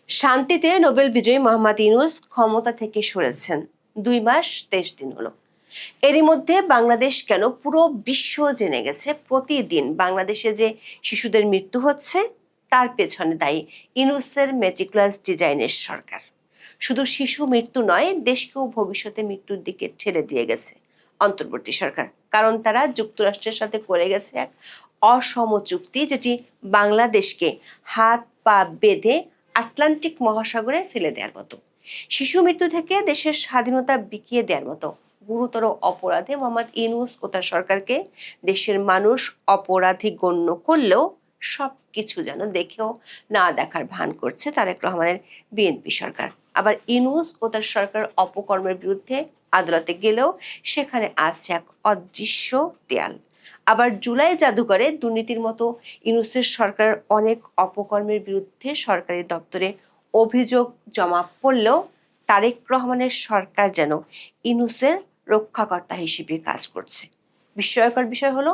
শান্তিতে নোবেল বিজয়ী মোহাম্মদ ইউনূস ক্ষমতা থেকে সরেছেন ২ মাস ২৩ দিন হলো। এরই মধ্যে বাংলাদেশ কেন পুরো বিশ্ব জেনে গেছে প্রতিদিন বাংলাদেশে যে শিশুদের মৃত্যু হচ্ছে তার পেছনে দায়ী ইউনূসের মেটিকুলাস ডিজাইনের সরকার। শুধু শিশু মৃত্যু নয়, দেশকেও ভবিষ্যতে মৃত্যুর দিকে ঠেলে দিয়ে গেছে অন্তর্বর্তী সরকার। কারণ তারা যুক্তরাষ্ট্রের সাথে করে গেছে এক অসম চুক্তি, যেটি বাংলাদেশকে হাত পা বেঁধে আটলান্টিক মহাসাগরে ফেলে দেওয়ার মতো, শিশু মৃত্যু থেকে দেশের স্বাধীনতা বিকিয়ে দেওয়ার মতো গুরুতর অপরাধে মোহাম্মদ ইউনূস ও তার সরকারকে দেশের মানুষ অপরাধী গণ্য করলেও সবকিছু যেন দেখেও না দেখার ভান করছে তারেক রহমানের বিএনপি সরকার। আবার ইউনূস ও তার সরকার অপকর্মের বিরুদ্ধে আদালতে গেলেও সেখানে আছে এক অদৃশ্য দেয়াল। আবার জুলাই জাদুঘরে দুর্নীতির মতো ইউনূসের সরকার অনেক অপকর্মের বিরুদ্ধে সরকারি দপ্তরে অভিযোগ জমা পড়লেও তারেক রহমানের সরকার যেন ইউনূসের রক্ষাকর্তা হিসেবে কাজ করছে। বিস্ময়কর বিষয় হলো,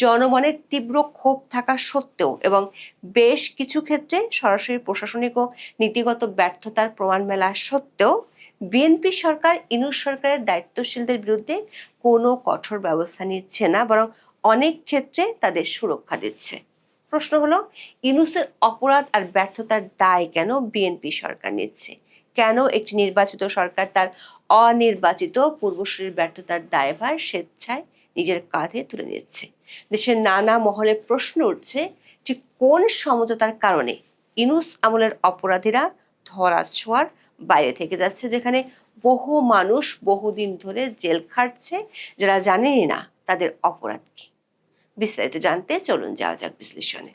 জনমনের তীব্র ক্ষোভ থাকা সত্ত্বেও এবং বেশ কিছু ক্ষেত্রে সরাসরি প্রশাসনিক ও নীতিগত ব্যর্থতার প্রমাণ মেলা সত্ত্বেও বিএনপি সরকার ইউনূস সরকারের দায়িত্বশীলদের বিরুদ্ধে কোনো কঠোর ব্যবস্থা নিচ্ছে না, বরং অনেক ক্ষেত্রে তাদের সুরক্ষা দিচ্ছে। প্রশ্ন হলো, ইউনূসের অপরাধ আর ব্যর্থতার দায় কেন বিএনপি সরকার নিচ্ছে? কেন একটি নির্বাচিত সরকার তার অনির্বাচিত পূর্বসূরির ব্যর্থতার দায়ভার স্বেচ্ছায় নিজের কাঁধে তুলে নিচ্ছে? দেশের নানা মহলে প্রশ্ন উঠছে যে কোন সমঝোতার কারণে ইউনূস আমলের অপরাধীরা ধরা ছোঁয়ার বাইরে থেকে যাচ্ছে, যেখানে বহু মানুষ বহুদিন ধরে জেল খাটছে, যারা জানেনই না তাদের অপরাধ কি। বিস্তারিত জানতে চলুন যাওয়া যাক বিশ্লেষণে।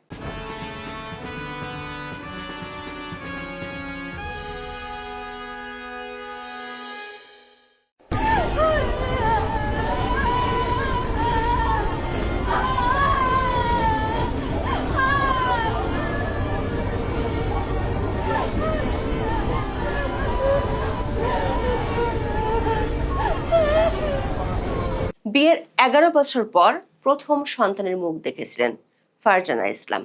বিয়ের ১১ বছর পর প্রথম সন্তানের মুখ দেখেছিলেন ফারজানা ইসলাম।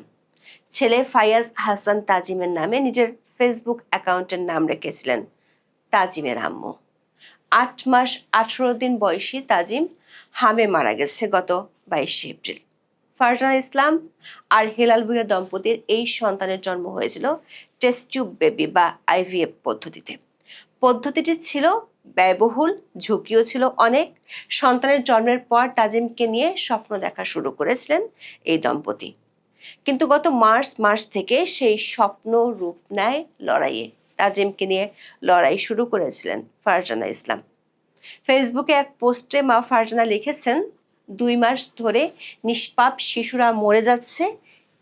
ছেলে ফায়াজ হাসান তাজিমের নামে নিজের ফেসবুক অ্যাকাউন্টের নাম রেখেছিলেন তাজিমের আম্মু। ৮ মাস ১৮ দিন বয়সী তাজিম হামে মারা গেছে গত ২২ এপ্রিল। ফারজানা ইসলাম আর হেলাল ভুঁইয়া দম্পতির এই সন্তানের জন্ম হয়েছিল টেস্ট টিউব বেবি বা আইভিএফ পদ্ধতিতে। পদ্ধতিটি ছিল ব্যয়বহুল, ঝুঁকিও ছিল অনেক। সন্তানের জন্মের পর তাজিমকে নিয়ে স্বপ্ন দেখা শুরু করেছিলেন এই দম্পতি, কিন্তু গত মার্চ থেকে সেই স্বপ্ন রূপ নেয় লড়াইয়ে। তাজিমকে নিয়ে লড়াই শুরু করেছিলেন ফারজানা ইসলাম। ফেসবুকে এক পোস্টে মা ফারজানা লিখেছেন, ২ মাস ধরে নিষ্পাপ শিশুরা মরে যাচ্ছে,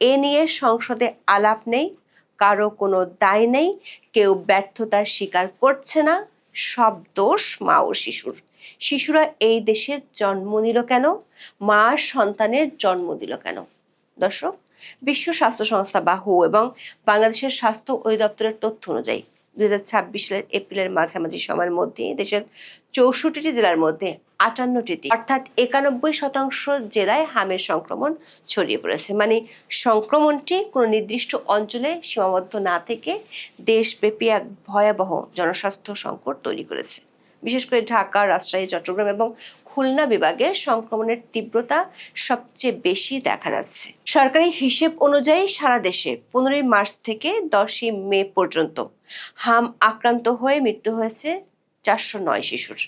এ নিয়ে সংসদে আলাপ নেই, কারো কোনো দায় নেই, কেউ ব্যর্থতার স্বীকার করছে না, সব দোষ মা ও শিশুর। শিশুরা এই দেশের জন্ম নিল কেন? মা সন্তানের জন্ম দিল কেন? দর্শক, বিশ্ব স্বাস্থ্য সংস্থা বা হু এবং বাংলাদেশের স্বাস্থ্য অধিদপ্তরের তথ্য অনুযায়ী ২০২৬ সালের এপ্রিলের মাঝামাঝি সময়ের মধ্যে দেশের ৬৪টি জেলার মধ্যে ৫৮টিতে অর্থাৎ ৯১% জেলায় হামের সংক্রমণ ছড়িয়ে পড়েছে। মানে সংক্রমণটি কোনো নির্দিষ্ট অঞ্চলে সীমাবদ্ধ না থেকে দেশব্যাপী এক ভয়াবহ জনস্বাস্থ্য সংকট তৈরি করেছে। বিশেষ করে ঢাকা, রাজশাহী, চট্টগ্রাম এবং খুলনা বিভাগে সংক্রমণের তীব্রতা সবচেয়ে বেশি দেখা যাচ্ছে। সরকারি হিসেব অনুযায়ী সারা দেশে ১৫ মার্চ থেকে ১০ মে পর্যন্ত হাম আক্রান্ত হয়ে মৃত্যু হয়েছে ৪০৯ শিশুর।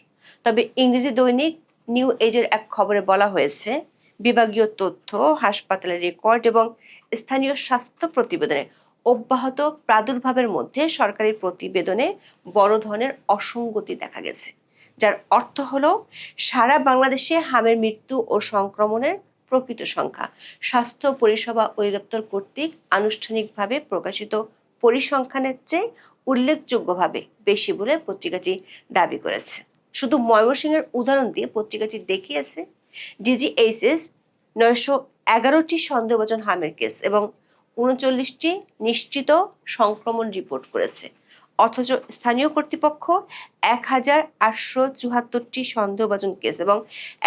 তবে ইংরেজি দৈনিক নিউ এজের এক খবরে বলা হয়েছে, বিভাগীয় তথ্য, হাসপাতালের রেকর্ড এবং স্থানীয় স্বাস্থ্য প্রতিবেদনে অব্যাহত প্রাদুর্ভাবের মধ্যে সরকারি প্রতিবেদনে বড় ধরনের অসঙ্গতি দেখা গেছে, যার অর্থ হলো সারা বাংলাদেশে হামের মৃত্যু ও সংক্রমণের প্রকৃত সংখ্যা স্বাস্থ্য পরিষেবা অধিদপ্তর কর্তৃক আনুষ্ঠানিকভাবে প্রকাশিত পরিসংখ্যানের চেয়ে উল্লেখযোগ্যভাবে বেশি বলে পত্রিকাটি দাবি করেছে। শুধু ময়মনসিংহের উদাহরণ দিয়ে পত্রিকাটি দেখিয়েছে, ডিজিএইচএস ৯১১টি সন্দেহভাজন হামের কেস এবং ৩৯টি নিশ্চিত সংক্রমণ রিপোর্ট করেছে, অথচ স্থানীয় কর্তৃপক্ষ ১,৮৭৪টি সন্দেহভাজন কেস এবং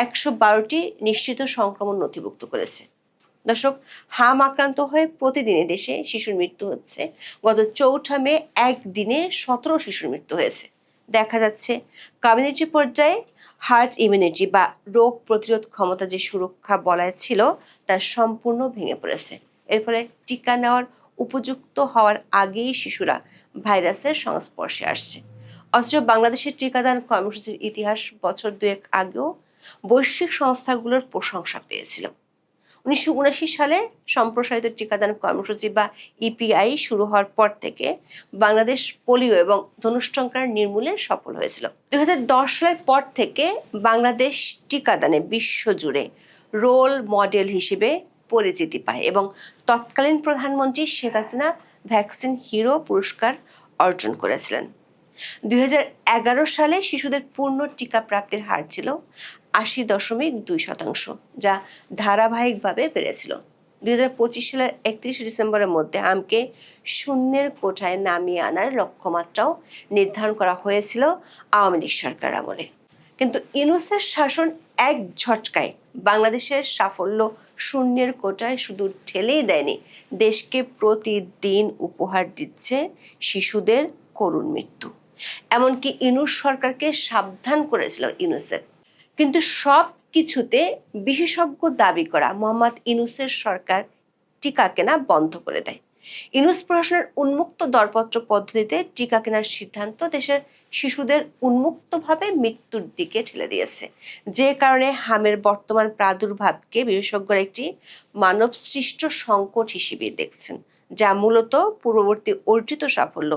১১২টি নিশ্চিত সংক্রমণ নথিভুক্ত করেছে। দর্শক, হাম আক্রান্ত হয়ে প্রতিদিনই দেশে শিশুর মৃত্যু হচ্ছে। গত 4 মে একদিনে 17 শিশুর মৃত্যু হয়েছে। দেখা যাচ্ছে কমিউনিটি পর্যায়ে হার্ড ইমিউনিটি বা রোগ প্রতিরোধ ক্ষমতা যে সুরক্ষা বলয় ছিল তা সম্পূর্ণ ভেঙে পড়েছে। এর ফলে টিকা নেওয়ার উপযুক্ত হওয়ার আগেই শিশুরা ভাইরাসের সংস্পর্শে আসছে। অথচ বাংলাদেশের টিকাদান কর্মসূচির ইতিহাস বছর দুয়েক আগেও বৈশ্বিক সংস্থাগুলোর প্রশংসা পেয়েছিল। 1979 সালে সম্প্রসারিত টিকাদান কর্মসূচি বা ইপিআই শুরু হওয়ার পর থেকে বাংলাদেশ পোলিও এবং ধনুষ্টঙ্কার নির্মূলে সফল হয়েছিল। 2010 সালের পর থেকে বাংলাদেশ টিকাদানে বিশ্বজুড়ে রোল মডেল হিসেবে পরিচিতি পায় এবং তৎকালীন প্রধানমন্ত্রী শেখ হাসিনা ভ্যাকসিন হিরো পুরস্কার অর্জন করেছিলেন। 2011 সালে শিশুদের পূর্ণ টিকা প্রাপ্তির হার ছিল 80.2%, যা ধারাবাহিকভাবে বেড়েছিল। 2025 সালের 31 ডিসেম্বরের মধ্যে হামকে শূন্যের কোঠায় নামিয়ে আনার লক্ষ্যমাত্রাও নির্ধারণ করা হয়েছিল আওয়ামী লীগ সরকার আমলে। কিন্তু ইউনূসের শাসন এক ঝটকায় বাংলাদেশের সাফল্য শূন্যের কোটায় শুধু ঠেলেই দেয়নি, দেশকে প্রতিদিন উপহার দিচ্ছে শিশুদের করুণ মৃত্যু। এমনকি ইউনূস সরকারকে সাবধান করেছিল ইউনিসেফ। কিন্তু সব কিছুতে বিশেষজ্ঞ দাবি করা মোহাম্মদ ইউনূসের সরকার টিকা কেনা বন্ধ করে দেয়। ইউনূস প্রশাসনের উন্মুক্ত দরপত্র পদ্ধতিতে টিকা কেনার সিদ্ধান্ত দেশের শিশুদের উন্মুক্তভাবে মৃত্যুর দিকে ঠেলে দিয়েছে, যে কারণে হামের বর্তমান প্রাদুর্ভাবকে বিশেষজ্ঞরা একটি মানব সৃষ্ট সংকট হিসেবে দেখছেন, যা মূলত পূর্ববর্তী অর্জিত সাফল্য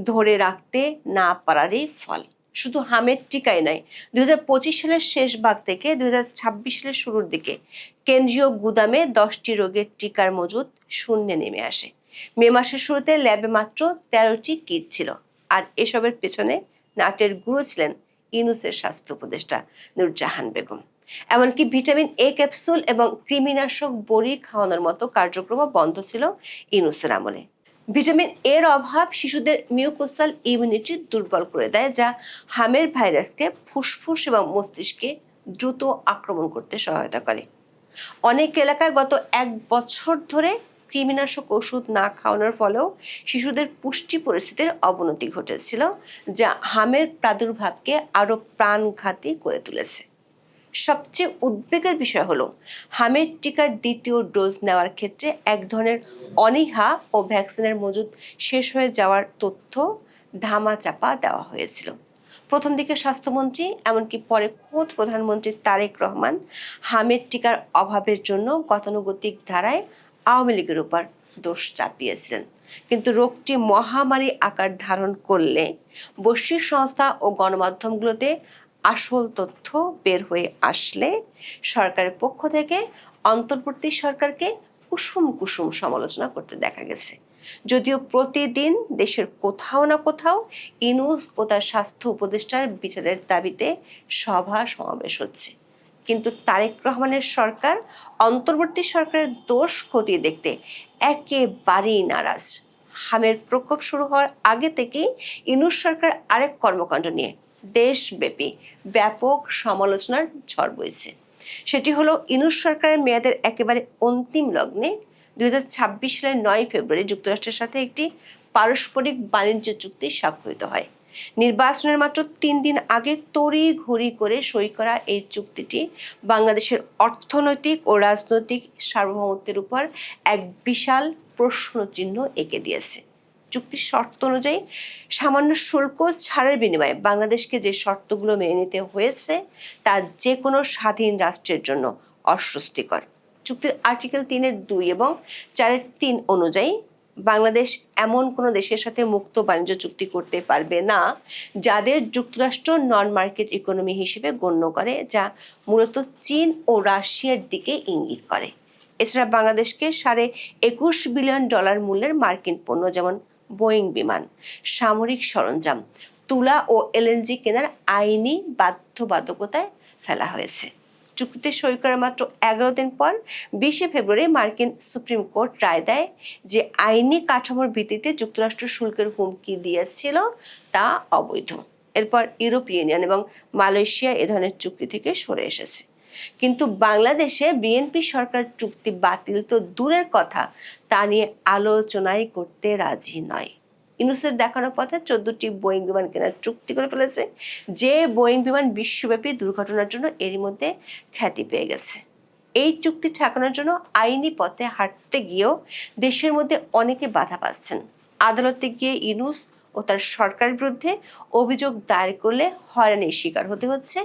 ধরে রাখতে না পারারই ফল। শুধু হামের টিকাই নয়, 2025 সালের শেষ ভাগ থেকে 2026 সালের শুরুর দিকে কেন্দ্রীয় গুদামে 10টি রোগের টিকার মজুদ শূন্যে নেমে আসে। মে মাসের শুরুতে ল্যাবে মাত্র 13টি কিট ছিল। আর এসবের পেছনে নাটের গুঁড়ো ছিলেন ইউনূসের স্বাস্থ্য উপদেষ্টা নূরজাহান বেগম। এমনকি ভিটামিন এ ক্যাপসুল এবং কৃমিনাশক বড়ি খাওয়ানোর মতো কার্যক্রমও বন্ধ ছিল ইউনূসের আমলে। ভিটামিন এর অভাব শিশুদের মিউকোসাল ইমিউনিটি দুর্বল করে দেয়, যা হামের ভাইরাসকে ফুসফুস এবং মস্তিষ্কে দ্রুত আক্রমণ করতে সহায়তা করে। অনেক এলাকায় গত 1 বছর ধরে কৃমিনাশক ওষুধ না খাওয়ানোর ফলেও শিশুদের পুষ্টি পরিস্থিতির অবনতি ঘটেছিল, যা হামের প্রাদুর্ভাবকে আরো প্রাণঘাতী করে তুলেছে। সবচেয়ে উদ্বেগের বিষয় হলো হামের টিকার দ্বিতীয় ডোজ নেওয়ার ক্ষেত্রে এক ধরনের অনীহা ও ভ্যাকসিনের মজুদ শেষ হয়ে যাওয়ার তথ্য ধামাচাপা দেওয়া হয়েছিল। প্রথম দিকে স্বাস্থ্যমন্ত্রী, এমনকি পরে খোদ প্রধানমন্ত্রী তারেক রহমান হামের টিকার অভাবের জন্য গতানুগতিক ধারায় আওয়ামী লীগের উপর দোষ চাপিয়েছিলেন। কিন্তু রোগটি মহামারী আকার ধারণ করলে বৈশ্বিক সংস্থা ও গণমাধ্যমগুলোতে আসল তথ্য বের হয়ে আসলে সরকারের পক্ষ থেকে অন্তর্বর্তী সরকারকে কুসুম কুসুম সমালোচনা করতে দেখা গেছে। যদিও প্রতিদিন দেশের কোথাও না কোথাও ইউনূস ও তার স্বাস্থ্য উপদেষ্টার বিচারের দাবিতে সভা সমাবেশ হচ্ছে, কিন্তু তারেক রহমানের সরকার অন্তর্বর্তী সরকারের দোষ খতিয়ে দেখতে একেবারেই নারাজ। হামের প্রকোপ শুরু হওয়ার আগে থেকেই ইউনূস সরকার আরেক কর্মকাণ্ড নিয়ে দেশব্যাপী ব্যাপক সমালোচনার ঝড় বইছে। সেটি হলো ইউনূস সরকারের মেয়াদের একেবারে অন্তিম লগ্নে 2026 সালের 9 ফেব্রুয়ারি যুক্তরাষ্ট্রের সাথে একটি পারস্পরিক বাণিজ্য চুক্তি স্বাক্ষরিত হয়। নির্বাচনের মাত্র 3 দিন আগে তড়িঘড়ি করে সই করা এই চুক্তিটি বাংলাদেশের অর্থনৈতিক ও রাজনৈতিক সার্বভৌমত্বের উপর এক বিশাল প্রশ্নচিহ্ন এঁকে দিয়েছে। চুক্তির শর্ত অনুযায়ী সামান্য শুল্ক ছাড়ের বিনিময়ে বাংলাদেশকে যে শর্তগুলো মেনে নিতে হয়েছে তা যে কোনো স্বাধীন রাষ্ট্রের জন্য অস্বস্তিকর। চুক্তির আর্টিকেল 3-2 এবং 4-3 অনুযায়ী বাংলাদেশ এমন কোনো দেশের সাথে মুক্ত বাণিজ্য চুক্তি করতে পারবে না যাদের যুক্তরাষ্ট্র নন মার্কেট ইকোনমি হিসেবে গণ্য করে, যা মূলত চীন ও রাশিয়ার দিকে ইঙ্গিত করে। এছাড়া বাংলাদেশকে $21 বিলিয়ন মূল্যের মার্কিন পণ্য যেমন বোয়িং বিমান, সামরিক সরঞ্জাম, তুলা ও এলএনজি কেনার আইনি বাধ্যবাধকতায় ফেলা হয়েছে। চুক্তিতে সই করার মাত্র 11 দিন পর 20 ফেব্রুয়ারি মার্কিন সুপ্রিম কোর্ট রায় দেয় যে আইনি কাঠামোর ভিত্তিতে যুক্তরাষ্ট্র শুল্কের হুমকি দিয়েছিল তা অবৈধ। এরপর ইউরোপীয় ইউনিয়ন এবং মালয়েশিয়া এ ধরনের চুক্তি থেকে সরে এসেছে। কিন্তু বাংলাদেশে বিএনপি সরকার চুক্তি বাতিল তো দূরের কথা, তা নিয়ে আলোচনাই করতে রাজি নয়। ইউনূসের দেখানো পথে 14টি বোয়িং বিমান কেনার চুক্তি করে ফেলেছে, যে বোয়িং বিমান বিশ্বব্যাপী দুর্ঘটনার জন্য এরই মধ্যে খ্যাতি পেয়ে গেছে। এই চুক্তি ঠেকানোর জন্য আইনি পথে হাঁটতে গিয়েও দেশের মধ্যে অনেকে বাধা পাচ্ছেন। আদালতে গিয়ে ইউনূস ও তার সরকারের বিরুদ্ধে অভিযোগ দায়ের করলে হয়রানির শিকার হতে হচ্ছে,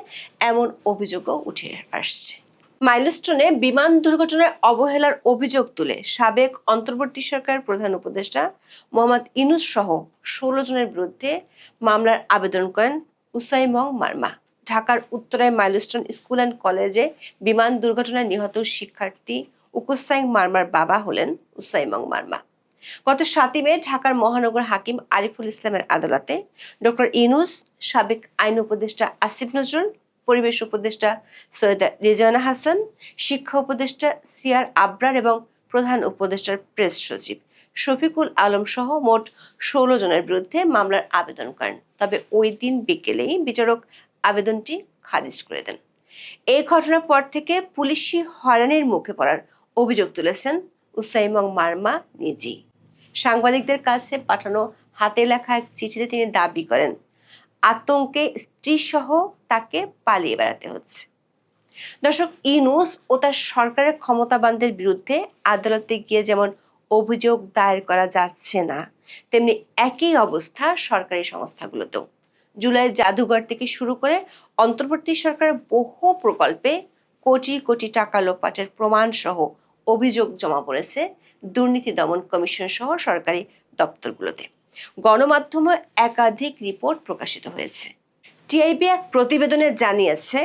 এমন অভিযোগও উঠে আসছে। মাইলস্টোনে বিমান দুর্ঘটনায় অবহেলার অভিযোগ তুলে সাবেক অন্তর্বর্তী সরকার প্রধান উপদেষ্টা মোহাম্মদ ইউনূস সহ 16 জনের বিরুদ্ধে মামলার আবেদন করেন উসাইমং মারমা। ঢাকার উত্তরায় মাইলস্টোন স্কুল অ্যান্ড কলেজে বিমান দুর্ঘটনায় নিহত শিক্ষার্থী উকোসাইং মারমার বাবা হলেন উসাইমং মারমা। গত 7 মে ঢাকার মহানগর হাকিম আরিফুল ইসলামের আদালতে ডক্টর ইউনূস, সাবেক আইন উপদেষ্টা আসিফ নজরুল, পরিবেশ উপদেষ্টা সৈয়দা রিজওয়ানা হাসান, শিক্ষা উপদেষ্টা সিআর আবরার এবং প্রধান উপদেষ্টার প্রেস সচিব শফিকুল আলম সহ মোট 16 জনের বিরুদ্ধে মামলার আবেদন করেন। তবে ওই দিন বিকেলেই বিচারক আবেদনটি খারিজ করে দেন। এই ঘটনার পর থেকে পুলিশি হয়রানির মুখে পড়ার অভিযোগ তুলেছেন উসাইমং মারমা নিজেই। সাংবাদিকদের কাছে পাঠানো হাতে লেখা এক চিঠিতে তিনি দাবি করেন, আতঙ্কে স্ত্রী সহ তাকে পালিয়ে বেড়াতে হচ্ছে। দর্শক, ইউনূস ও তার সরকারের ক্ষমতাবানদের বিরুদ্ধে আদালতে গিয়ে যেমন অভিযোগ দায়ের করা যাচ্ছে না, তেমনি একই অবস্থা সরকারি সংস্থাগুলোতেও। জুলাই জাদুঘর থেকে শুরু করে অন্তর্বর্তী সরকারের বহু প্রকল্পে কোটি কোটি টাকা লোপাটের প্রমাণ সহ অভিযোগ জমা পড়েছে দুর্নীতি দমন কমিশন সহ সরকারি দপ্তরগুলোতে। গণমাধ্যমে একাধিক রিপোর্ট প্রকাশিত হয়েছে। টিআইবি এক প্রতিবেদনে জানিয়েছে,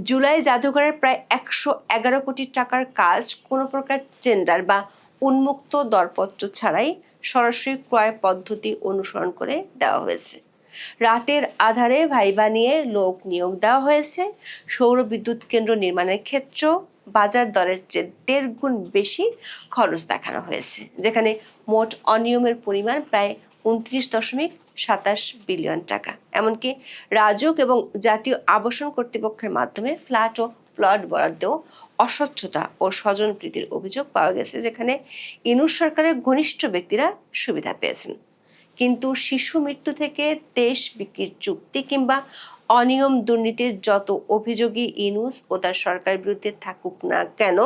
জুলাই জাদুঘরের প্রায় 111 কোটি টাকার কাজ কোনো প্রকার টেন্ডার বা উন্মুক্ত দরপত্র ছাড়াই সরাসরি ক্রয় পদ্ধতি অনুসরণ করে দেওয়া হয়েছে। রাতের আধারে ভাইবা নিয়ে লোক নিয়োগ দেওয়া হয়েছে। সৌর বিদ্যুৎ কেন্দ্র নির্মাণের ক্ষেত্রেও বাজার দরের চেয়ে 1.5 গুণ বেশি খরচ দেখানো হয়েছে, যেখানে মোট অনিয়মের পরিমাণ প্রায় 29.27 বিলিয়ন টাকা। এমনকি রাজুক এবং জাতীয় আবাসন কর্তৃপক্ষের মাধ্যমে ফ্ল্যাট ও প্লট বরাদ্দেও অস্বচ্ছতা ও স্বজনপ্রীতির অভিযোগ পাওয়া গেছে, যেখানে ইউনূস সরকারের ঘনিষ্ঠ ব্যক্তিরা সুবিধা পেয়েছেন। কিন্তু শিশু মৃত্যু থেকে দেশ বিক্রির চুক্তি কিংবা অনিয়ম দুর্নীতির যত অভিযোগই ইউনূস ও তার সরকারের বিরুদ্ধে থাকুক না কেন,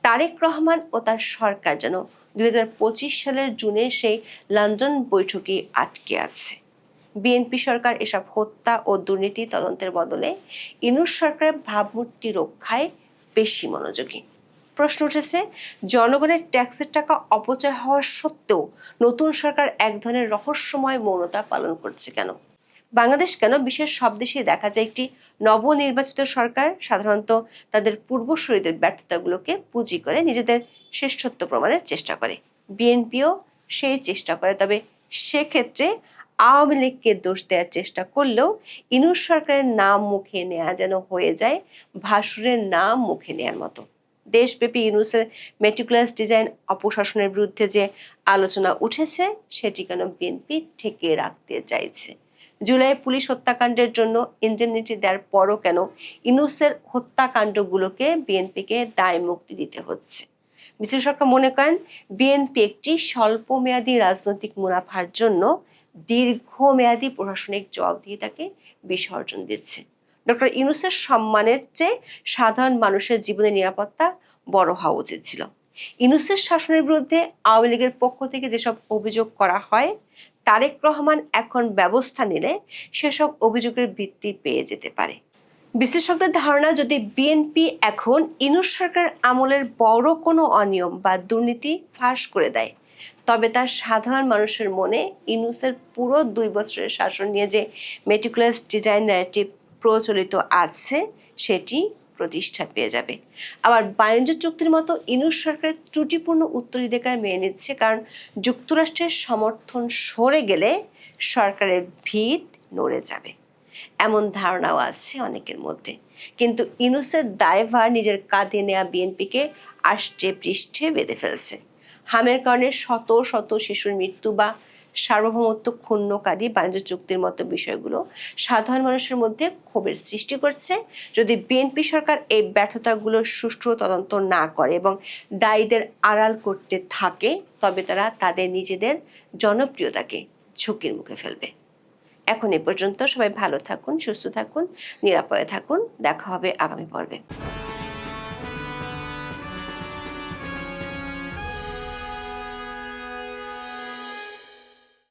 তারেক রহমান ও তার সরকার যেন 2025 সালের জুনে সেই লন্ডন বৈঠকে আটকে আছে। বিএনপি সরকার এসব হত্যা ও দুর্নীতি তদন্তের বদলে ইউনূস সরকারের ভাবমূর্তি রক্ষায় বেশি মনোযোগী। প্রশ্ন উঠেছে, জনগণের ট্যাক্সের টাকা অপচয় হওয়া সত্ত্বেও নতুন সরকার এক ধরনের রহস্যময় মৌনতা পালন করছে কেন? বাংলাদেশ কেন বিশ্বের সব দেশেই দেখা যায় একটি নবনির্বাচিত সরকার সাধারণত তাদের পূর্বসূরীদের ব্যর্থতাগুলোকে পুঁজি করে নিজেদের শ্রেষ্ঠত্ব প্রমাণের চেষ্টা করে? বিএনপিও সেই চেষ্টা করে, তবে সেক্ষেত্রে আওয়ামী লীগকে দোষ দেওয়ার চেষ্টা করলেও ইউনূস সরকারের নাম মুখে নেওয়া যেন হয়ে যায় ভাসুরের নাম মুখে নেওয়ার মতো। দেশব্যাপী ইউনূসের মেটিকুলাস ডিজাইন অপশাসনের বিরুদ্ধে যে আলোচনা উঠেছে, সেটি কেন বিএনপি ঠেকে রাখতে চাইছে? জুলাই পুলিশ হত্যাকাণ্ডের জন্য ইনডেমনিটি দেওয়ার পরও কেন ইউনূসের হত্যাকাণ্ডগুলোকে বিএনপিকে দায় মুক্তি দিতে হচ্ছে? বিশ্লেষকরা মনে করেন, বিএনপি একটি স্বল্পমেয়াদী রাজনৈতিক মুনাফার জন্য দীর্ঘমেয়াদী প্রশাসনিক জবাবদিহিতাকে বিসর্জন দিচ্ছে। ডক্টর ইউনূসের সম্মানের চেয়ে সাধারণ মানুষের জীবনের নিরাপত্তা বড় হওয়া উচিত ছিল। ইউনূসের শাসনের বিরুদ্ধে আওয়ামী লীগের পক্ষ থেকে যেসব অভিযোগ করা হয়, তারেক রহমান এখন ব্যবস্থা নিলে সেসব অভিযোগের ভিত্তি পেয়ে যেতে পারে। বিশ্লেষকদের ধারণা, যদি বিএনপি এখন ইউনূস সরকার আমলের বড় কোনো অনিয়ম বা দুর্নীতি ফাঁস করে দেয়, তবে তার সাধারণ মানুষের মনে ইউনূসের পুরো 2 বছরের শাসন নিয়ে যে মেটিকুলাস ডিজাইন ন্যারেটিভ প্রচলিত আছে, সেটি প্রতিষ্ঠা পেয়ে যাবে। আবার বাণিজ্য চুক্তির মতো ইউনূস সরকারের ত্রুটিপূর্ণ উত্তরাধিকার মেনে নিচ্ছে, কারণ যুক্তরাষ্ট্রের সমর্থন সরে গেলে সরকারের ভিত নড়ে যাবে, এমন ধারণাও আছে অনেকের মধ্যে। কিন্তু ইউনূসের দায়ভার নিজের কাঁধে নেওয়া বিএনপিকে আষ্টে পৃষ্ঠে বেঁধে ফেলছে। হামের কারণে শত শত শিশুর মৃত্যু বা সার্বভৌমত্ব ক্ষুণ্ণকারী বাণিজ্য চুক্তির মতো বিষয়গুলো সাধারণ মানুষের মধ্যে ক্ষোভের সৃষ্টি করছে। যদি বিএনপি সরকার এই ব্যর্থতাগুলোর সুষ্ঠু তদন্ত না করে এবং দায়ীদের আড়াল করতে থাকে, তবে তারা তাদের নিজেদের জনপ্রিয়তাকে ঝুঁকির মুখে ফেলবে। এখন এ পর্যন্ত। সবাই ভালো থাকুন, সুস্থ থাকুন, নিরাপদে থাকুন। দেখা হবে আগামী পর্বে।